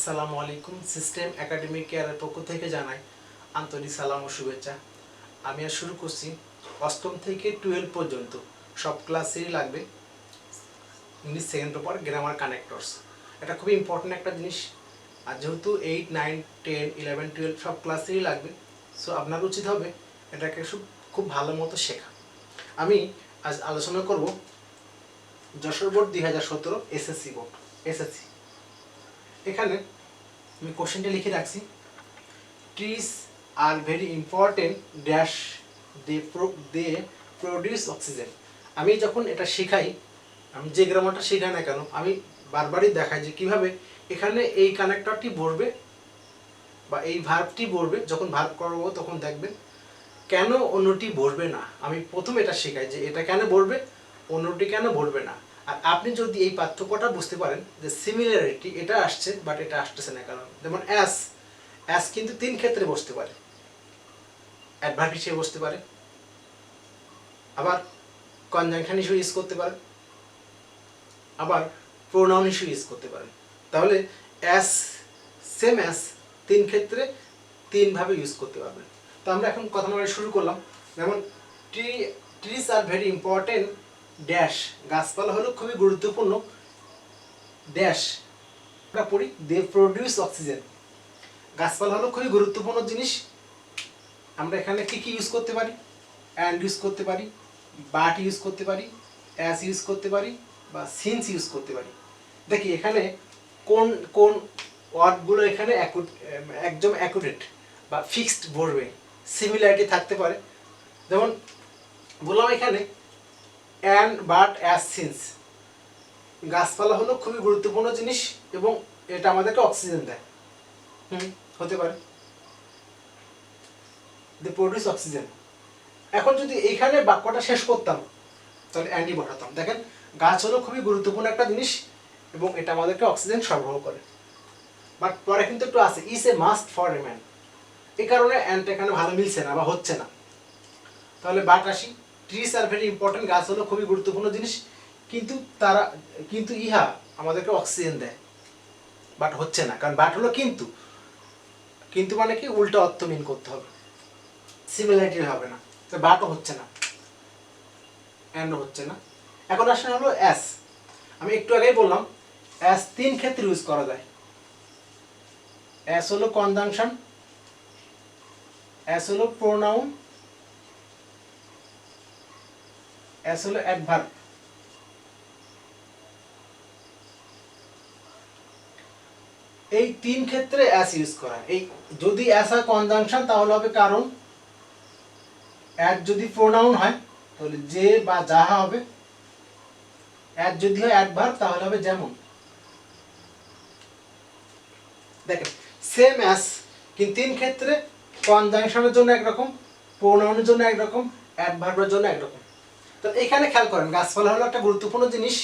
আসসালামু আলাইকুম। System academic কেয়ারের পক্ষ থেকে জানাই আন্তরিক সালাম ও শুভেচ্ছা। আমি আর শুরু করছি অষ্টম থেকে 12 পর্যন্ত সব ক্লাসেরই লাগবে English second paper grammar connectors. এটা খুবই ইম্পর্টেন্ট একটা জিনিস। আর যেহেতু 8, 9, 10, 11, 12 সব ক্লাসেরই লাগবে, সো আপনার উচিত হবে এটাকে খুব ভালো মতো শেখা। আমি আজ আলোচনা করব Jessore board 2017 SSC board SSC. এখানে আমি কোশ্চেনটা লিখে রাখছি, trees are very important dash they produce oxygen. আমি যখন এটা শেখাই, আমি যে গ্রামারটা শেখাই না কেন, আমি বারবারই দেখাই যে কীভাবে এখানে এই কানেক্টরটি বসবে বা এই ভার্বটি বসবে। যখন ভার্ব করবো তখন দেখবেন কেন অন্যটি বসবে না। আমি প্রথম এটা শেখাই যে এটা কেন বসবে, অন্যটি কেন বসবে না। আর আপনি যদি এই পার্থক্যটা বুঝতে পারেন যে সিমিলারিটি এটা আসছে বাট এটা আসতেছে না, কারণ যেমন অ্যাস কিন্তু 3 ক্ষেত্রে বসতে পারে। অ্যাডভার্ব হিসেবে বসতে পারে, আবার কনজাংশন হিসেবে ইউজ করতে পারে, আবার প্রোনাউন হিসেবে ইউজ করতে পারে। তাহলে অ্যাস সেম অ্যাস 3 ক্ষেত্রে 3 ভাবে ইউজ করতে পারবেন। তো আমরা এখন কথা বলা শুরু করলাম। যেমন trees are very important dash, গাছপালা হলো খুবই গুরুত্বপূর্ণ ড্যাশ আমরা পড়ি দে প্রডিউস অক্সিজেন। গাছপালা হলো খুবই গুরুত্বপূর্ণ জিনিস। আমরা এখানে কি কি ইউজ করতে পারি? অ্যান্ড ইউজ করতে পারি, বাট ইউজ করতে পারি, অ্যাস ইউজ করতে পারি, বা সিন্স ইউজ করতে পারি। দেখি এখানে কোন কোন ওয়ার্ডগুলো এখানে একদম অ্যাকুরেট বা ফিক্সড বলবে, সিমিলারিটি থাকতে পারে। যেমন বললাম এখানে অ্যান্ড, বাট, অ্যাস, সিন্স। গাছপালা হলো খুবই গুরুত্বপূর্ণ জিনিস এবং এটা আমাদেরকে অক্সিজেন দেয়। হতে পারে দে প্রডিউস অক্সিজেন। এখন যদি এইখানে বাক্যটা শেষ করতাম তাহলে অ্যান্ডি বসাতাম। দেখেন গাছ হলো খুবই গুরুত্বপূর্ণ একটা জিনিস এবং এটা আমাদেরকে অক্সিজেন সরবরাহ করে। বাট পরে কিন্তু একটু আছে, is a must for a man. এই কারণে অ্যান্ড এখানে ভালো মিলছে না বা হচ্ছে না। তাহলে বাট আসি, ট্রিজ আর ভেরি ইম্পর্টেন্ট, গাছ হলো খুবই গুরুত্বপূর্ণ জিনিস কিন্তু ইহা আমাদেরকে অক্সিজেন দেয়। বাট হচ্ছে না, কারণ বাট হলো কিন্তু মানে কি উল্টো অর্থ মিন করতে হবে, সিমিলারিটি হবে না। তো বাটও হচ্ছে না, অ্যান্ডও হচ্ছে না। এখন আসলে হলো অ্যাস। আমি একটু আগেই বললাম অ্যাস 3 ক্ষেত্রে ইউজ করা যায়। অ্যাস হলো কনজাংশন, অ্যাস হলো প্রোনাউন, অ্যাস হলো অ্যাডভার্ব। এই 3 ক্ষেত্রে অ্যাস ইউজ করা। এই যদি অ্যাস হয় কনজাংশন তাহলে হবে কারণ, অ্যাড যদি প্রোনাউন হয় তাহলে যে বা যাহা হবে, অ্যাড যদি হয় অ্যাডভার্ব তাহলে হবে যেমন। দেখেন সেম অ্যাস কিন্তু 3 ক্ষেত্রে কনজাংশনের জন্য একরকম, প্রোনাউনের জন্য একরকম, অ্যাডভার্বের জন্য একরকম। তো এখানে খেয়াল করেন গাছপালা হলো একটা গুরুত্বপূর্ণ জিনিস।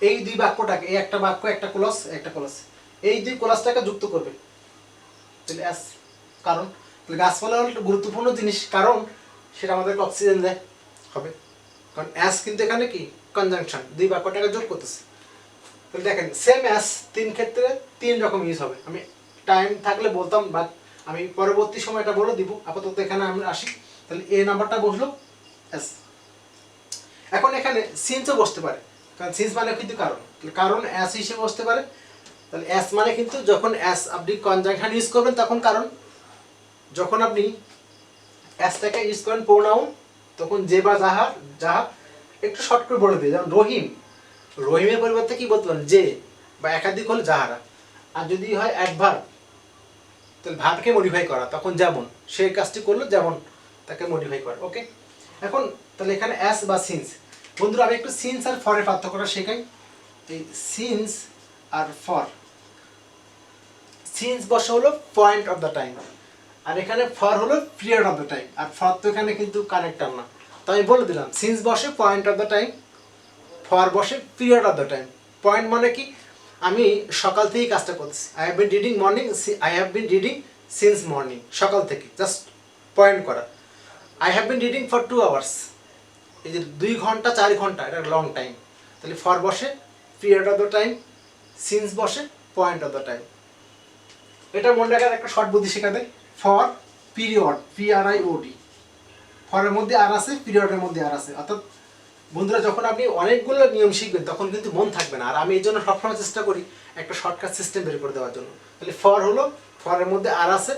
এই দুই বাক্যটাকে, এই একটা বাক্য একটা ক্লজ একটা ক্লজ, এই দুই ক্লজটাকে যুক্ত করবে তাহলে অ্যাস। কারণ তাহলে গাছপালা হলো একটা গুরুত্বপূর্ণ জিনিস কারণ সেটা আমাদেরকে অক্সিজেন দেয় হবে। কারণ অ্যাস কিন্তু এখানে কি কনজাংশন, দুই বাক্যটাকে যোগ করতেছে। তাহলে দেখেন সেম অ্যাস 3 ক্ষেত্রে 3 রকম ইউজ হবে। আমি টাইম থাকলে বলতাম বাট আমি পরবর্তী সময় এটা বলে দিব। আপাতত এখানে আমরা আসি। তাহলে এ নাম্বারটা বসলো অ্যাস। এখন এখানে সিন্সও বসতে পারে, কারণ সিন্স মানে কিন্তু কারণ অ্যাস হিসেবে বসতে পারে। তাহলে অ্যাস মানে কিন্তু যখন অ্যাস আপনি কনজাংশন ইউজ করবেন তখন কারণ, যখন আপনি অ্যাসটাকে ইউজ করেন প্রোনাউন তখন যে বা যাহা। একটু শর্ট করে বলে দিই, যেমন রহিমের পরিবর্তে কি বলতে পারেন যে, বা একাধিক হলে যাহারা। আর যদি হয় অ্যাডভার্ব তাহলে ভার্বকে মডিফাই করা, তখন যেমন সে কাজটি করলো যেমন তাকে মডিফাই করা। ওকে, এখন তাহলে এখানে অ্যাস বা সিন্স। বন্ধুরা আমি একটু সিন্স আর ফরের পার্থক্যটা শেখাই। এই সিন্স আর ফর, সিন্স বসে হলো পয়েন্ট অফ দ্য টাইম আর এখানে ফর হলো পিরিয়ড অফ দ্য টাইম। আর ফর তো এখানে কিন্তু কানেক্টর না, তো আমি বলে দিলাম সিন্স বসে point of the time, for বসে period of the time. Point মানে কি, আমি সকাল থেকেই কাজটা করতেছি, I have been reading since morning, সকাল থেকে জাস্ট পয়েন্ট করা। I have been reading for 2 hours, এই যে 2 ঘন্টা 4 ঘন্টা, এটা লং টাইম। তাহলে ফর বসে period of the time, since বসে পয়েন্ট অফ দ্য টাইম। এটা মনে রাখার একটা শর্ট বুদ্ধি শেখা দেয়। ফর পিরিয়ড, PRIOD, ফরের মধ্যে আর আছে, পিরিয়ডের মধ্যে আর আছে। অর্থাৎ বন্ধুরা যখন আপনি অনেকগুলো নিয়ম শিখবেন তখন কিন্তু মন থাকবে না। আর আমি এই জন্য সবসময় চেষ্টা করি একটা শর্টকাট সিস্টেম বের করে দেওয়ার জন্য। তাহলে ফর হলো, ফরের মধ্যে আর আছে,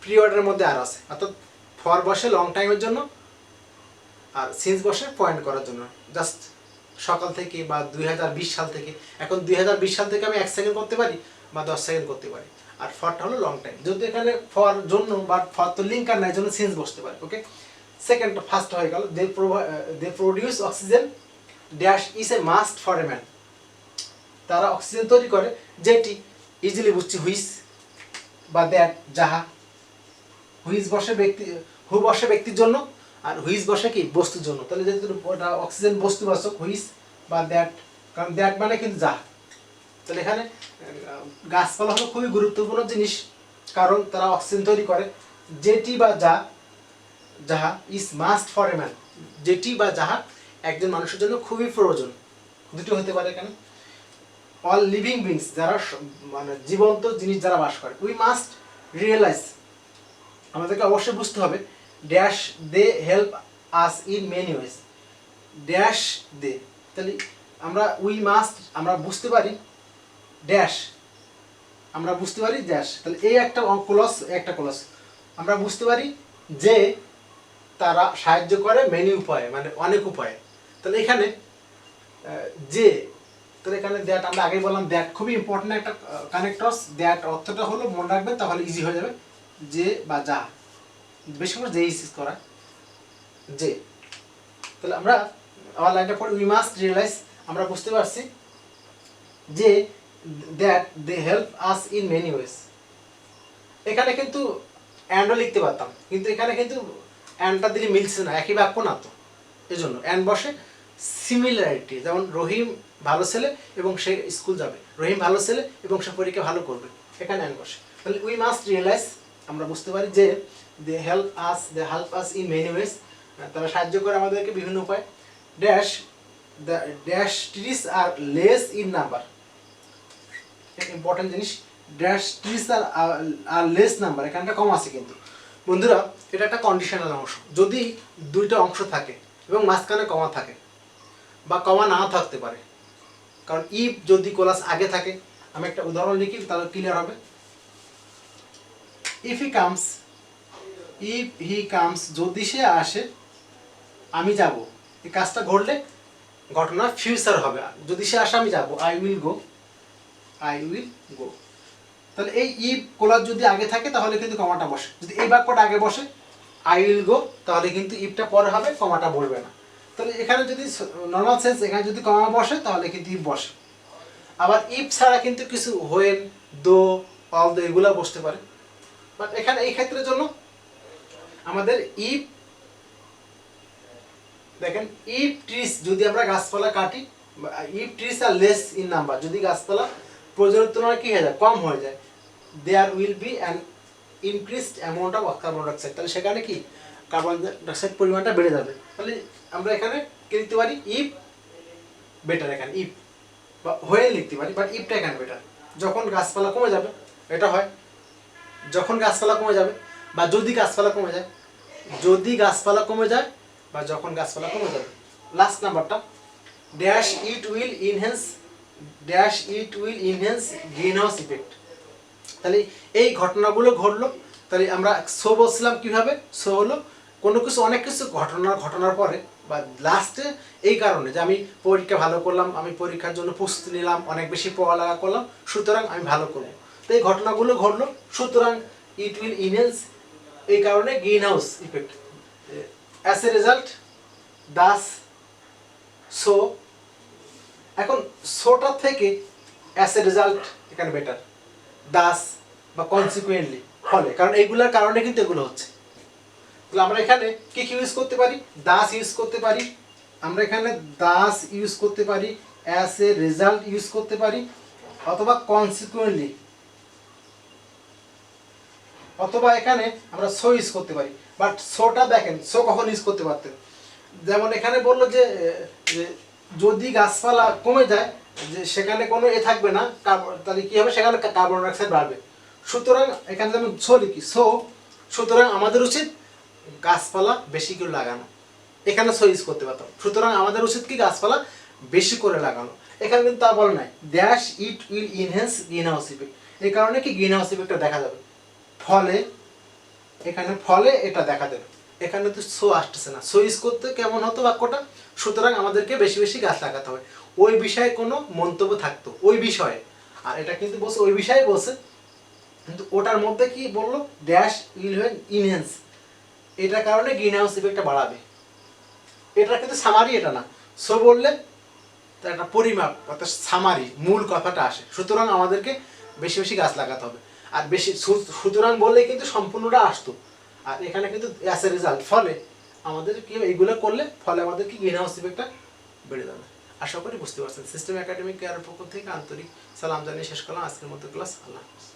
পিরিয়ডের মধ্যে আর আছে, অর্থাৎ ফর বসে লং টাইমের জন্য আর সিন্স বসে পয়েন্ট করার জন্য। জাস্ট সকাল থেকে বা 2020 সাল থেকে, এখন 2020 সাল থেকে আমি 1 সেকেন্ড করতে পারি বা 10 সেকেন্ড করতে পারি। আর ফরটা হলো লং টাইম, যেহেতু এখানে ফর জন্য বা ফর তো লিঙ্ক আর নাই, জন্য সিন্স বসতে পারে। ওকে, সেকেন্ড ফার্স্ট হয়ে গেল, they produce oxygen dash is a must for a man. তারা অক্সিজেন তৈরি করে, যেটি ইজিলি বুঝছি হুইচ বা দ্যাট, যাহা। হুইচ বসে ব্যক্তি, হু বসে ব্যক্তির জন্য, আর হুইচ বসে কি বস্তুর জন্য। তাহলে যেহেতু ওটা অক্সিজেন বস্তুবাচক, হুইচ বা দ্যাট, কারণ দ্যাট মানে কিন্তু যাহা। তাহলে এখানে গাছপালা হলো খুবই গুরুত্বপূর্ণ জিনিস, কারণ তারা অক্সিজেন তৈরি করে। যেটি বা যাহা is must for a man, যেটি বা যাহা একজন মানুষের জন্য খুবই প্রয়োজন। দুটো হতে পারে এখানে। অল লিভিং বিংস, যারা মানে জীবন্ত জিনিস যারা বাস করে। উই মাস্ট রিয়েলাইজ, আমাদেরকে অবশ্যই বুঝতে হবে, dash they help us in many ways, dash they. তাহলে আমরা উই মাস্ট, আমরা বুঝতে পারি, ড্যাশ আমরা বুঝতে পারি, ড্যাশ। তাহলে এই একটা ক্লজ, একটা ক্লজ। আমরা বুঝতে পারি যে তারা সাহায্য করে মেনি উপায়ে, মানে অনেক উপায়ে। তাহলে এখানে যে, তাহলে এখানে দ্যাট আমরা আগেই বললাম, দ্যাট খুবই ইম্পর্টেন্ট একটা কানেক্টরস। দ্যাট অর্থটা হলো মনে রাখবেন, তাহলে ইজি হয়ে যাবে। যে বা যা, বেশি করে যে ইউজ করা, যে। তাহলে আমরা আমার লাইনটা পড়ে, উই মাস্ট রিয়েলাইজ, আমরা বুঝতে পারছি যে that they help us in many ways. এখানে কিন্তু অ্যান্ডও লিখতে পারতাম, কিন্তু এখানে কিন্তু অ্যান্ডটা দিলে মিলছে না, একই বাক্য না তো, এই জন্য অ্যান্ড বসে। সিমিলারিটি, যেমন রহিম ভালো ছেলে এবং সে স্কুল যাবে, রহিম ভালো ছেলে এবং সে পরীক্ষা ভালো করবে, এখানে অ্যান্ড বসে। তাহলে উই মাস্ট রিয়েলাইজ, আমরা বুঝতে পারি যে they help us in many ways, তারা সাহায্য করে আমাদেরকে বিভিন্ন উপায়। Dash the dash trees are less in number, important জিনিস। Dash trees are less number, এখানটা কম আছে কিন্তু বন্ধুরা, এটা একটা কন্ডিশনাল অংশ। যদি দুইটা অংশ থাকে এবং মাঝখানে কমা থাকে বা কমা নাও থাকতে পারে, কারণ ইফ যদি ক্লাস আগে থাকে, আমি একটা উদাহরণ লিখি তাহলে ক্লিয়ার হবে। ইফ হি কামস, যদি সে আসে, আমি যাব, এই কাজটা ঘটলে ঘটনা ফিউচার হবে। যদি সে আসে আমি যাব, আই উইল গো। তাহলে এই ইফ কোলার যদি আগে থাকে তাহলে কিন্তু কমাটা বসে, যদি এই বাক্যটা আগে বসে আই উইল গো, তাহলে কিন্তু ইফটা পরে হবে, কমাটা বসবে না। তাহলে এখানে যদি নর্মাল সেন্স, এখানে যদি কমা বসে তাহলে কিন্তু ইফ বসে। আবার ইফ ছাড়া কিন্তু কিছু হোয়েন, দো, অল দো এগুলা বসতে পারে। বাট এখানে এই ক্ষেত্রের জন্য আমাদের ইফ, দেখেন ইফ ট্রিস, যদি আমরা গাছপালা কাটি, if trees are less in number, যদি গাছপালা প্রয়োজনের তুলনায় কি হয়ে যায়, কম হয়ে যায়, there will be an increased amount of carbon dioxide, তাহলে সেখানে কি কার্বন ডাইঅক্সাইড পরিমাণটা বেড়ে যাবে। তাহলে আমরা এখানে কি লিখতে পারি, ইফ বেটার, এখানে ইফ বা হোয়েন লিখতে পারি, বাট ইফটা এখানে বেটার। যখন গাছপালা কমে যাবে, এটা হয় যখন গাছপালা কমে যাবে বা যদি গাছপালা কমে যায়, যদি গাছপালা কমে যায় বা যখন গাছপালা কমে যাবে। লাস্ট নাম্বারটা, dash it will enhance green house effect. তাহলে এই ঘটনাগুলো ঘটলো, তাহলে আমরা সো বলছিলাম কিভাবে, সো হলো কোনো কিছু, অনেক কিছু ঘটনার পরে বা লাস্টে, এই কারণে যে আমি পরীক্ষা ভালো করলাম, আমি পরীক্ষার জন্য প্রস্তুতি নিলাম, অনেক বেশি পড়ালেখা করলাম, সুতরাং আমি ভালো করবো। তো এই ঘটনাগুলো ঘটলো, সুতরাং ইট উইল ইনহ্যান্স, এই কারণে green house effect. As a result, Das, so. এখন সোটা থেকে অ্যাজ এ রেজাল্ট এখানে বেটার, দাস বা কনসিকুয়েন্টলি, ফলে, কারণ এইগুলোর কারণে কিন্তু এগুলো হচ্ছে। তাহলে আমরা এখানে কি কি ইউজ করতে পারি, দাস ইউজ করতে পারি, আমরা এখানে দাস ইউজ করতে পারি, অ্যাজ এ রেজাল্ট ইউজ করতে পারি, অথবা কনসিকুয়েন্টলি, অথবা এখানে আমরা সো ইউজ করতে পারি। বাট সোটা দেখেন, সো কখন ইউজ করতে পারতেন, যেমন এখানে বললো যে যদি গাছপালা কমে যায়, যে সেখানে কোনো থাকবে না, তাহলে কি হবে, সেখানে কার্বন ডাইঅক্সাইড বাড়বে, সুতরাং এখানে যেমন সো লিখি, সুতরাং আমাদের উচিত গাছপালা বেশি করে লাগানো। এখানে সো ইউজ করতে পারতাম। সুতরাং আমাদের উচিত কি গাছপালা বেশি করে লাগানো। এখানে কিন্তু তা বলে নাই, dash it will enhance green house effect. এই কারণে কি গ্রিন হাউস ইফেক্টটা দেখা যাবে, ফলে এখানে ফলে এটা দেখা দেবে। এখানে তো সো আসতেছে না, সো ইউজ করতে কেমন হতো বাক্যটা, সুতরাং আমাদেরকে বেশি বেশি গাছ লাগাতে হবে, ওই বিষয়ে কোনো মন্তব্য থাকতো ওই বিষয়ে। আর এটা কিন্তু বলছে ওই বিষয়ে বলছে, কিন্তু ওটার মধ্যে কি বললো, ড্যাশ উইল ইনহ্যান্স, এটার কারণে গ্রিন হাউস ইফেক্টটা বাড়াবে। এটা কিন্তু সামারি, এটা না। সো বললে তার একটা পরিমাপ অর্থাৎ সামারি মূল কথাটা আসে। সুতরাং আমাদেরকে বেশি বেশি গাছ লাগাতে হবে। আর বেশি সুতরাং বললে কিন্তু সম্পূর্ণটা আসতো। আর এখানে কিন্তু অ্যাজ এ রেজাল্ট, ফলে আমাদের কি এইগুলো করলে ফলে আমাদের কি গ্রিন হাউস ইফেক্টটা বেড়ে যাবে। আশা করি বুঝতে পারছেন। সিস্টেম একাডেমিক কেয়ারের পক্ষ থেকে আন্তরিক সালাম জানিয়ে শেষ করলাম আজকের মতো ক্লাস। আল্লাহ হাফেজ।